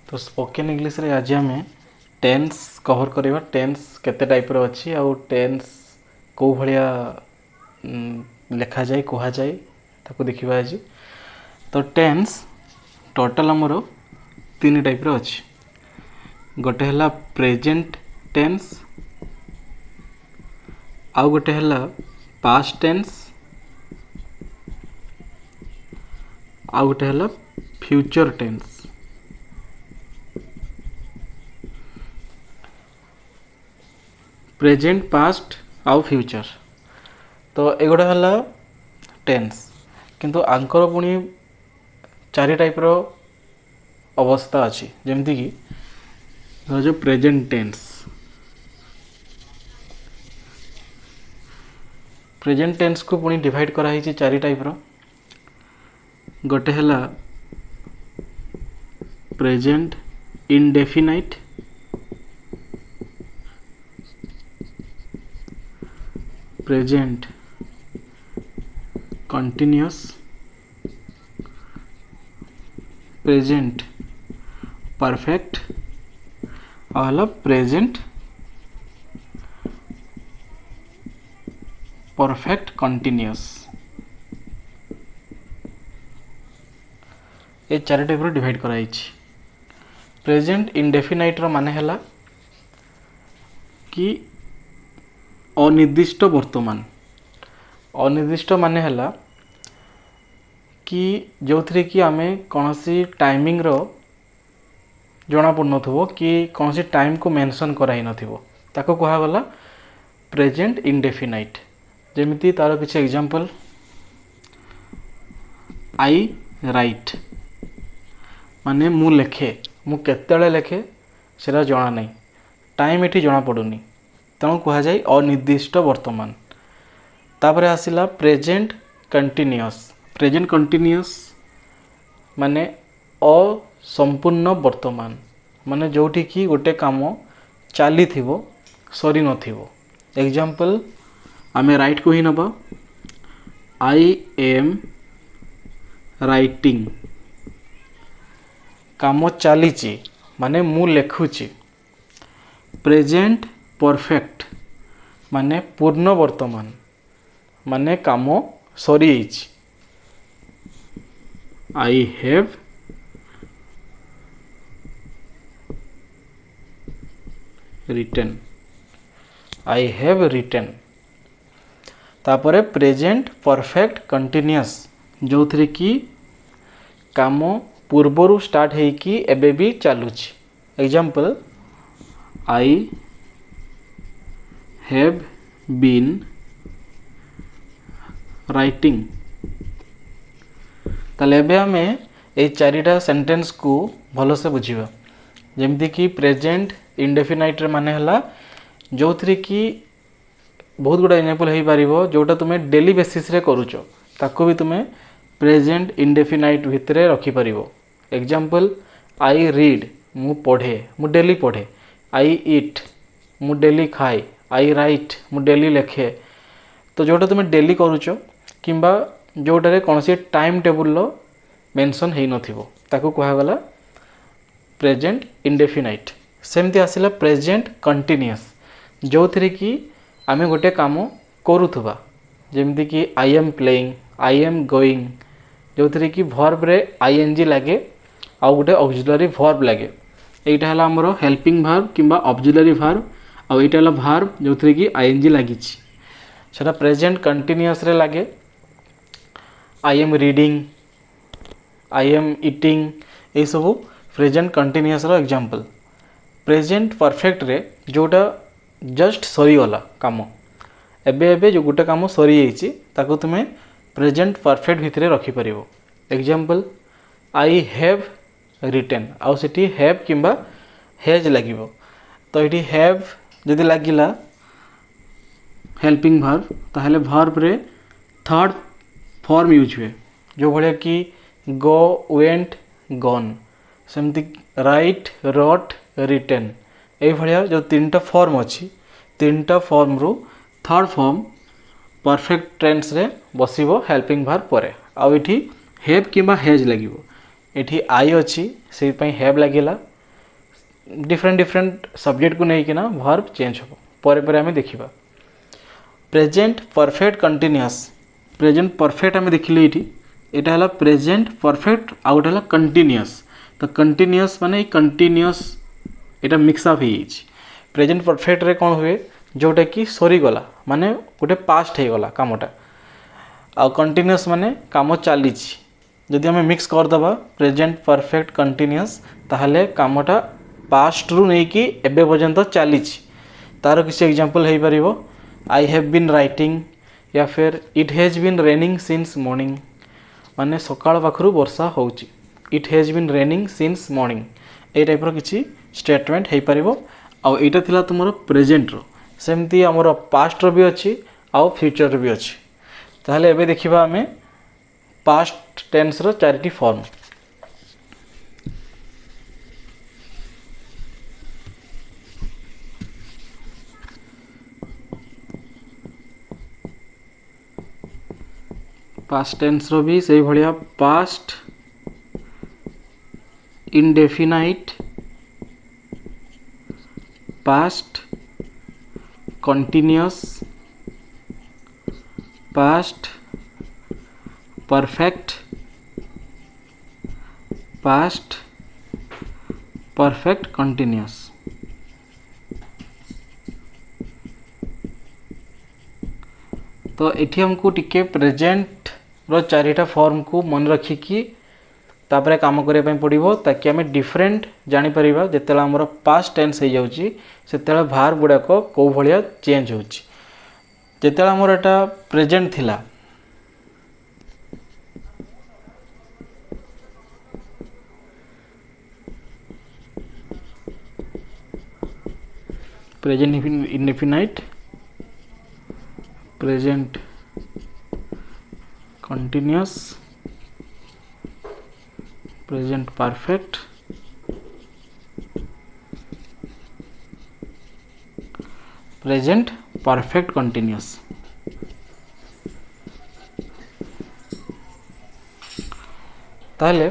तो spoken English रे आज आम टेन्स कवर करवा। टेन्स केते टाइप रो अच्छी आउ टेन्स को भलिया लेखा जाए कहा जाए ताको देखिबा आज। तो टेन्स टोटल हमरो तीन टाइप रो अच्छी। गोटे हला प्रेजेंट टेन्स, आउ गोटे हला पास्ट टेन्स, आउ गोटे हला फ्यूचर टेन्स। प्रेजेंट, पास्ट आउ फ्यूचर तो एगुड़ा हला टेन्स, किंतु आंकर पुणी चारि टाइप रो अवस्था अच्छी। जमती कि जो प्रेजेंट टेन्स, प्रेजेंट टेन्स को पुणी डिवाइड कराई चारि टाइप रो। गोटे हला present indefinite, present continuous, present perfect और प्रेजेंट परफेक्ट कंटिन्यूअस। ये चार टाइप डिवाइड कराई। प्रेजेंट इनडेफिनाइट रो माने हला कि अनिर्दिष्ट वर्तमान। अनिर्दिष्ट माने हला कि जो थी कि आमे कौनसी टाइमिंग रो जना पड़ो कि कौन टाइम को मेंशन कराई नथिबो ताको कहा गला प्रेजेंट इनडेफिनाइट। जेमिति तार किसी एग्जांपल, आई राइट माने मु लेखे, मु केतेले लेखे सेरा जना नहीं, टाइम एठी जना पड़ुनी, तेणु कह जाए अनिर्दिष्ट वर्तमान। तापरे आसिला प्रेजेंट कंटिन्यूअस। प्रेजेंट कंटिन्यूअस माने असंपूर्ण वर्तमान, माने जोठी कि गोटे काम चली थिबो सरी नथिबो। एग्जांपल आमे राइट को ही नबा, आई एम राइटिंग, काम चलीची माने मु लेखुची। प्रेजेंट परफेक्ट माने पूर्ण वर्तमान, माने काम सरी जाइछि। I have written, I have written. तापरे प्रेजेंट परफेक्ट कंटिन्यूअस जो थी कि काम पूर्वरु स्टार्ट है कि एबे भी चलुछि। Example I have been writing. ताले एबे हमें ये चारिटा सेंटेंस को भल से बुझीबा। जेमती कि प्रेजेंट इनडेफिनाइट रे माने हला जो थी कि बहुत गुड़ा एग्जांपल हो पारिबो जोटा तुम्हें डेली बेसिस रे करूचो ताको भी तुम्हें प्रेजेंट इनडेफिनाइट भितरे रखी पारिबो। एग्जांपल आई रीड, मु पढ़े, मु डेली पढ़े। आई ईट, मु डेली खाए। आई राइट, मु डेली लेखे। तो जोटा तुम्हें डेली करूचो किंबा जोटारे कौन सी टाइम टेबुल लो मेंशन है नथिबो ताको कहा गला प्रेजेंट इनडेफिनाइट। सेमती आसिला प्रेजेंट कंटिन्यूअस जो थी कि आमे गोटे काम करूथुबा। जेमती कि I am playing, I am going, जो थी कि वर्ब रे आईएनजी लगे आउ गोटे ऑक्सिलरी वर्ब लगे। एटा हला हमरो हेल्पिंग वर्ब किंबा ऑक्सिलरी वर्ब, आउ एटा हला वर्ब जो थी कि आईएनजी लागिछि सेटा प्रेजेंट कंटिन्यूअस रे लगे। I am reading, I am eating, ये सब प्रेजेंट कंटिन्यूअस रो एग्जांपल। प्रेजेंट परफेक्ट रे जोटा जस्ट सरी गला काम, एबे एबे जो गोटे काम सरी जाइछि ताको तुम्हें प्रेजेंट परफेक्ट भितरे रखी परिबो। एग्जांपल आई हैव रिटन, आउ सेठी हैव किंबा हैज लागिबो। तो एठी हैव जदि लागिला हेल्पिंग वर्ब ताहले वर्ब रे थर्ड फॉर्म यूज हुए जो भले कि गो, वेंट, गॉन। सेमती राइट, रोट, रिटन, ये भाया जो तीनटा फॉर्म अच्छी, तीनटा फॉर्म रु थर्ड फॉर्म परफेक्ट टेंस रे बसिबो हेल्पिंग वर्ब परे। आउ एठी हैव किंबा हैज लागिबो। एठी आई अच्छी से हैव लगिला, डिफरेंट डिफरेंट सब्जेक्ट को लेकिन वर्ब चेंज हो पर आम देखा present perfect continuous present perfect आम देखिले यहाँ है प्रेजेंट परफेक्ट आउ गोटे है कंटिन्यूअस तो कंटिन्यूअस माने कंटिन्यूअस यहाँ मिक्सअप हो प्रेजेंट परफेक्ट रे कौन हुए जोटा कि सरीगला माने गोटे पास्ट हो गला कामटा आ कंटिन्यूअस माने काम चली जदि आम मिक्स करदे प्रेजेंट परफेक्ट कंटिन्यूअस ताहले कामटा पास्ट रु नहीं कि एबे पर्यंत चली तार किसी एग्जांपल हो पार आई हैव बीन राइटिंग या फिर it has been raining since morning माने सकाळ पाखरु वर्षा होउची it has been raining since morning ए टाइप रो किसी स्टेटमेंट हो पार आउ एटा थिला तुमरो प्रेजेंट रो सेमती हमर पास्ट रो भी अछि आउ फ्यूचर रो भी अछि ताहले एबे देखिबा हमें पास्ट टेंस रो चारिटी फॉर्म पास्ट टेंस रो भी सही भलिया past indefinite past continuous past perfect past perfect continuous तो एठी हमको टिके प्रेजेंट रो चारिटा फॉर्म को मन रखिकी तापरे काम करने पड़ो ताकि आम डिफरेंट जापर जिते आमर पास्ट टेंस हो जाऊँगी से भार गुड़ाक कौ भाया चेंज होते आमर एटा प्रेजेंट थिला present indefinite present continuous present perfect present perfect continuous ताहले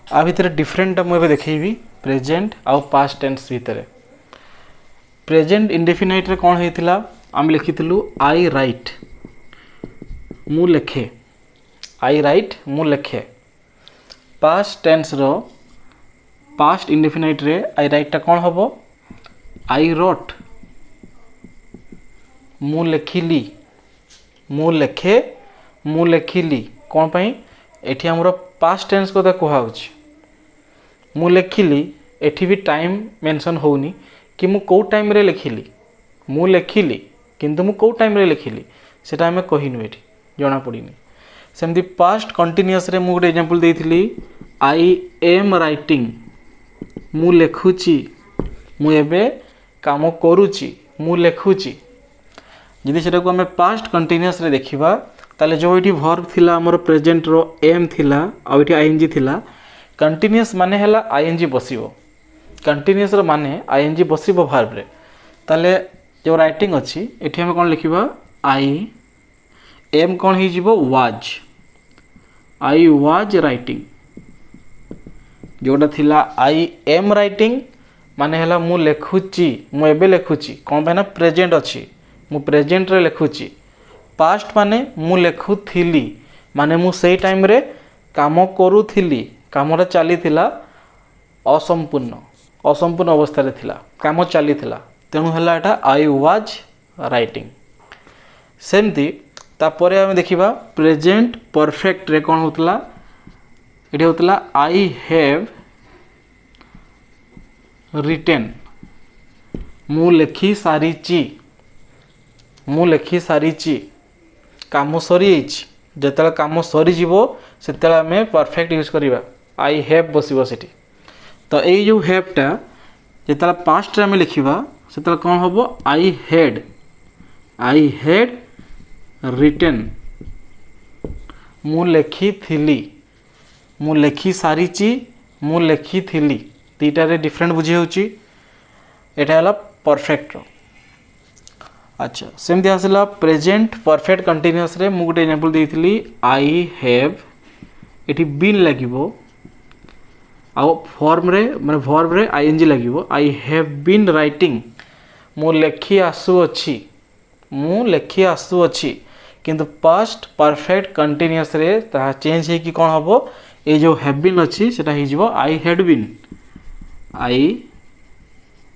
आ भितर डिफरेंट मुझे देखी प्रेजेंट आउ पास्ट टेंस भितर प्रेजेंट इंडेफिनाइट रे कौन होता आम लिखिलु आई राइट मु लेखे आई राइट मु लेखे पास्ट टेंस रो पास्ट इंडेफिनाइट रे आई राइट टा कौन हम आई रोट मु लेखिली मु लेखे मु लेखिली कौन पाई एठी हमरो पास्ट टेंस को कहुच मु लेखिली एठी भी टाइम मेंशन होनी कि मु को टाइम रे लिखिली मु लेखिली किंतु मु को टाइम रे लिखिली सेटा हमें कहिनु एठी जना पड़ीनी सेमती पास्ट कंटिन्यूअस रे मु गोटे एग्जांपल देइथिली आई एम राइटिंग मु लेखुची मु एबे काम करूची मु लेखुची जदि सेटा को हमें पास्ट कंटिन्यूअस रे देखिबा ताले जो एठी वर्ब थिला हमर प्रेजेंट रो एम थिला आ एठी आईएनजी थिला कंटिन्यूअस माने हला आईएनजी बसिबो कंटिन्यूअस रो माने आईएनजी बसिबो वर्ब रे ताले जो राइटिंग अच्छी एठी हम कौन लिखा आई एम कौन हो वाज आई वाज राइटिंग जोटा थिला आई एम राइटिंग माने हला मु लेखुची मु एबे लेखुची कौन पे ना प्रेजेंट अच्छी मु प्रेजेंट रे लेखुची पास्ट माने मु लेखुथिली माने मु सेई टाइम रे काम करूथिली कामरा चली थिला असंपूर्ण असंपूर्ण अवस्था रे थिला काम चली थिला तेणु है एटा आई वाज राइटिंग सेमती तापरे आम देखिबा प्रेजेंट परफेक्ट रे कौन होतला एठी होतला आई हैव रिटेन मु लेखि सारीची मु लेखि सारीची काम सरी जेतला काम सरी जीवो सेतला आम परफेक्ट यूज करिबा आई हैव बसिबो सेठी तो एई जो हैव टा जेतला पास्ट रे आम लिखिबा सेतला कौन हम आई हैड रिटेन मु लेखी थिली मु लेखि सारीची मु लेखी थिली दीटा रे डिफरेंट बुझी होची एटा हला परफेक्ट रो अच्छा सेमती आसला प्रेजेंट परफेक्ट कंटिन्यूअस रे मु गोटे एग्जांपल देइथिली आई हैव एठी बीन लागिबो आउ फॉर्म रे माने वर्ब रे आईएनजी लगिवो आई हैव बीन राइटिंग मु लेखि आसु अछि मु लेखि आसु अछि किंतु पास्ट परफेक्ट कंटिन्यूअस रे ता चेंज हे कि कोन हबो ए जो हैव बीन अछि सेटा हे जिवो आई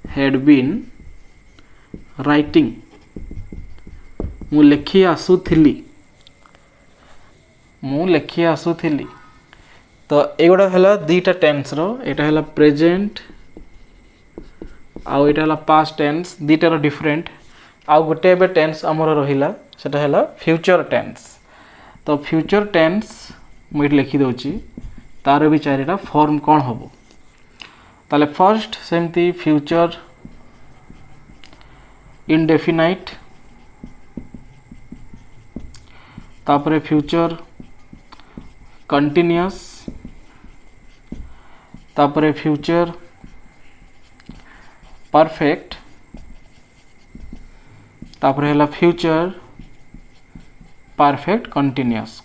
हैड बीन राइटिंग मु लेखि आसुथिली तो एगोटा हला दीटा टेंस रो एटा हला प्रेजेंट आउ एटा हला पास्ट टेंस दीटा रो डिफरेंट आउ गोटे बे टेंस हमर रहिला सेटा हला फ्यूचर टेंस तो फ्यूचर टेंस मु लिखि दउची तार भी चारिटा फॉर्म कोन हबो ताले फर्स्ट सेमती फ्यूचर इंडेफिनाइट तापरे फ्यूचर कंटिन्यूअस तापरे फ्यूचर परफेक्ट तापरे हला फ्यूचर परफेक्ट कंटिन्यूअस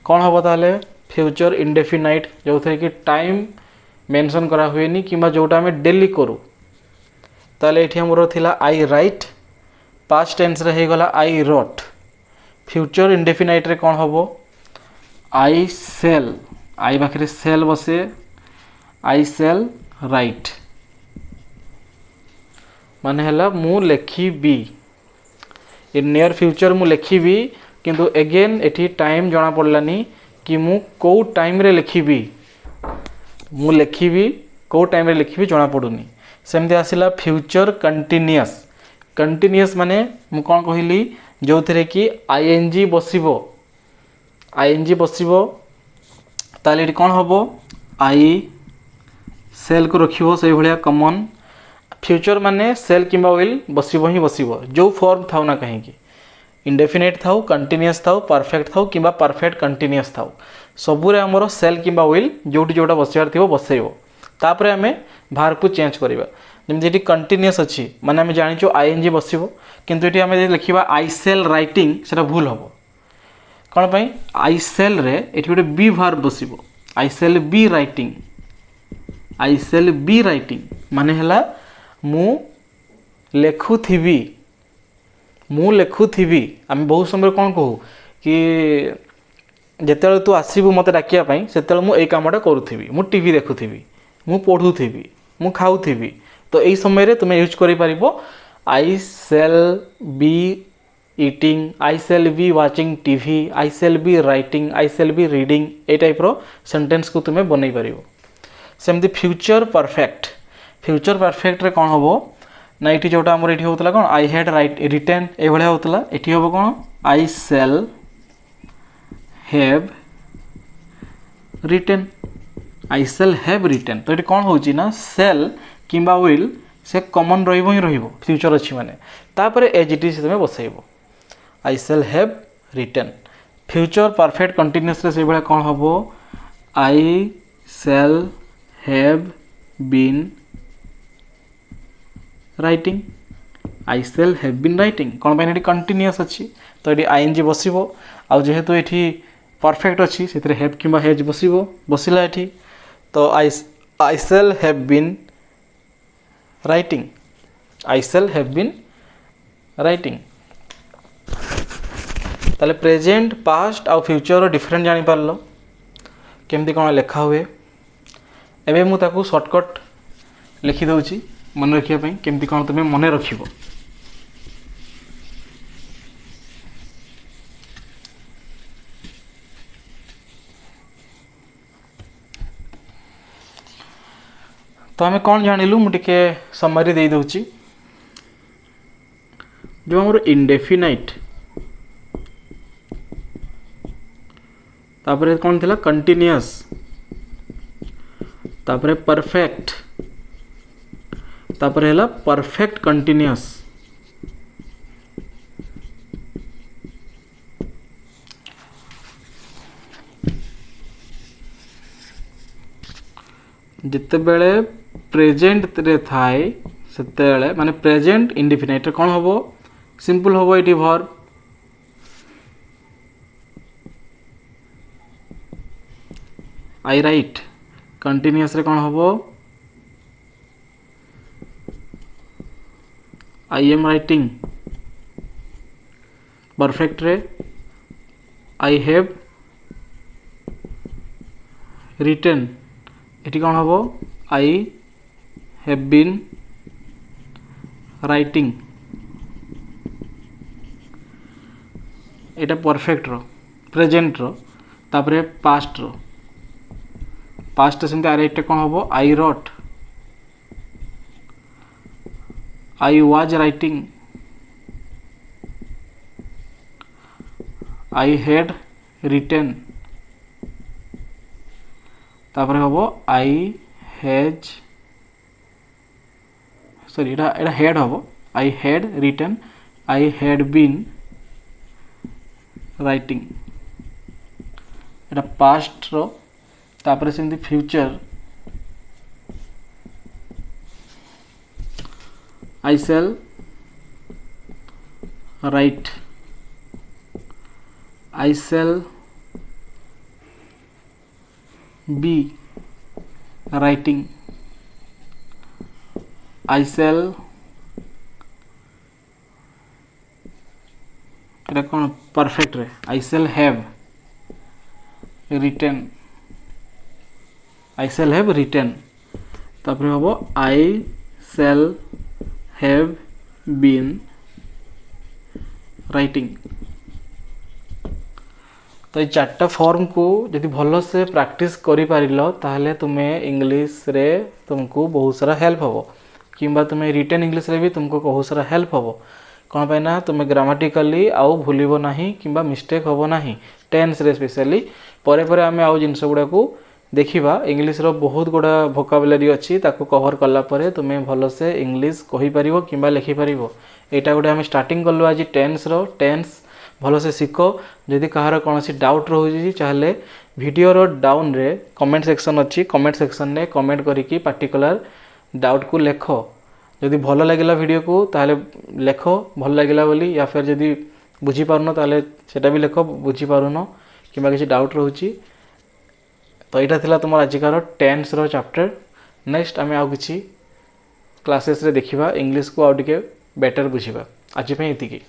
कौन हम ताले फ्यूचर इंडेफिनाइट जो थे कि टाइम मेंशन करा हुएनी कि जोटा हमें डेली करूँ ताले एठी हमरो थिला आई राइट पास्ट टेंस रे हे गला आई रोट फ्यूचर इंडेफिनाइट रे कौन हबो आई सेल आई बाखरे सेल बसे आई सेल राइट माने हला मु लेखिबी इन नियर फ्यूचर मु लेखिबी किंतु अगेन एठी टाइम जना पड़लानी कि मु को टाइम रे लेखिबी मु लेखिबी को टाइम रे लेखिबी जना पड़ुनी सेमते आसिला फ्यूचर कंटिन्यूअस माने मु कोन कहिली जो थरे कि आईएनजी बसिबो ताले एठी कोन हबो आई सेल को रखिबो सही भलिया कॉमन फ्यूचर माने सेल किंबा विल बसिबो जो फॉर्म थाउ ना कहीं की इंडेफिनाइट थाउ कंटिन्यूअस थाउ परफेक्ट थाउ किंबा परफेक्ट कंटिन्यूअस थाउ सबुरे हमरो सेल किंबा विल जोटी जोटा बसियार थिबो बसैबो तापरे हमें बाहर को चेंज करिबा जेमि जेटी कंटिन्यूअस अछि माने हम जानिचो आईएनजी बसिबो किंतु एटी हमें लिखिबा आई सेल राइटिंग सेटा भूल हबो कोन पई आई सेल रे एटी गोटे बी वर्ब बसिबो आई सेल बी राइटिंग माने हला मु लेखुथिबी आम बहुत समय कौन कहू कि जिते तू आसबू मत डाकिया से मुझे कमटा करूथी मु टीवी देखुथी मु पढ़ुथी मु खाऊथी तो यही समय तुम्हें यूज कर I shall be eating I shall be watching TV I shall be writing I shall be reading ए टाइप रो सेंटेंस को तुम्हें बनई पार सेमती फ्यूचर परफेक्ट रे कौन हम ना ये जोटा आम ये होता कौन आई हैड रिटेन ये होता ये हम कौन आई सेल हैव रिटेन तो ये कौन होची ना सेल किंबा विल से कॉमन रही फ्यूचर अच्छी माने तापर एज इट इज तुम्हें बसैब I shall have written future perfect continuous से भाया कौन हम I shall have been writing I shall have been writing कौन पे कंटिन्यूअस अच्छी तो ये आईएनजी बसिबो आउ जेहेतु ये परफेक्ट अच्छी से हैव किंबा हैज बसिला ये तो आई सेल हैव बीन राइटिंग ताले प्रेजेंट पास्ट आउ फ्यूचर डिफरेंट जानी पारलो केमती कौन लेखा हुए एबे मु ताकू शॉर्टकट लिखि दउची मन रखिया पई केमती कौन तुम्हें मन रखिबो तो आम कौन जानिलु मुझे समरी दे दूची जो हमर इंडेफिनाइट तापरे कौन थिला कंटिन्यूअस तापरे परफेक्ट तापरे हला परफेक्ट कंटिन्यूअस जिते बेले प्रेजेंट रे थाए सेते बेले माने प्रेजेंट इंडेफिनाइट रे कौन हबो सिंपल हबो eighty verb I right continuous रे कौन हबो आई एम राइटिंग परफेक्ट रे आई हैव रिटेन एटी कौन हबो आई हैव बीन राइटिंग एटा परफेक्ट रो प्रेजेंट रो तापरे पास्ट रो पास्ट सेमती आर एटा कौन हबो I wrote I was writing I had written तापरे हबो आई हैज सॉरी एटा हेड हबो I had written I had been writing एटा पास्ट रो तापरे सेमती future I shall write I shall be writing I shall एटा कौन परफेक्ट रे I shall have written I shall have retain तापरे हबो आई शैल हैव बीन राइटिंग तो ये चार्टा फॉर्म को यदि भल से प्रैक्टिस करि पारिलो ताहले तुमे इंग्लिश रे तुमको बहुत सारा हेल्प हबो किंबा तुमे रिटन इंग्लिश रे भी तुमको बहुत सारा हेल्प हबो कौन पे ना तुमे ग्रामाटिकली आउ भूलिबो नाही किंबा मिस्टेक हबो नाही टेंस रे स्पेशली परे परे आमे आउ जिंस गुडा को देखिबा इंग्लिश रो बहुत गुडा वोकाबुलरी अछि ताको कवर करला परे तुमे भलो से इंग्लिश कहि परिबो किंबा लिखि परिबो एटा गुडा हम स्टार्टिंग करलो आज टेंस भलो से सीखो जदि कहार कोनोसी डाउट रहुजी चाहे वीडियो रो डाउन रे कमेंट सेक्शन अछि कमेंट सेक्शन रे कमेंट करिकी पर्टिकुलर डाउट को लेखो जदि भलो लागिला वीडियो को ताले लेखो भलो लागिला बोली या फिर जदि बुझी पारुनो ताले सेटा भी लेखो बुझी पारुनो किबा किछि डाउट रहुची तो एटा थिला तुम आजिकार टेंस रो चैप्टर नेक्स्ट आमे आउ किछि क्लासेस रे देखिबा इंग्लिश को आउ टिके बेटर बुझिबा आज पे एतिकी।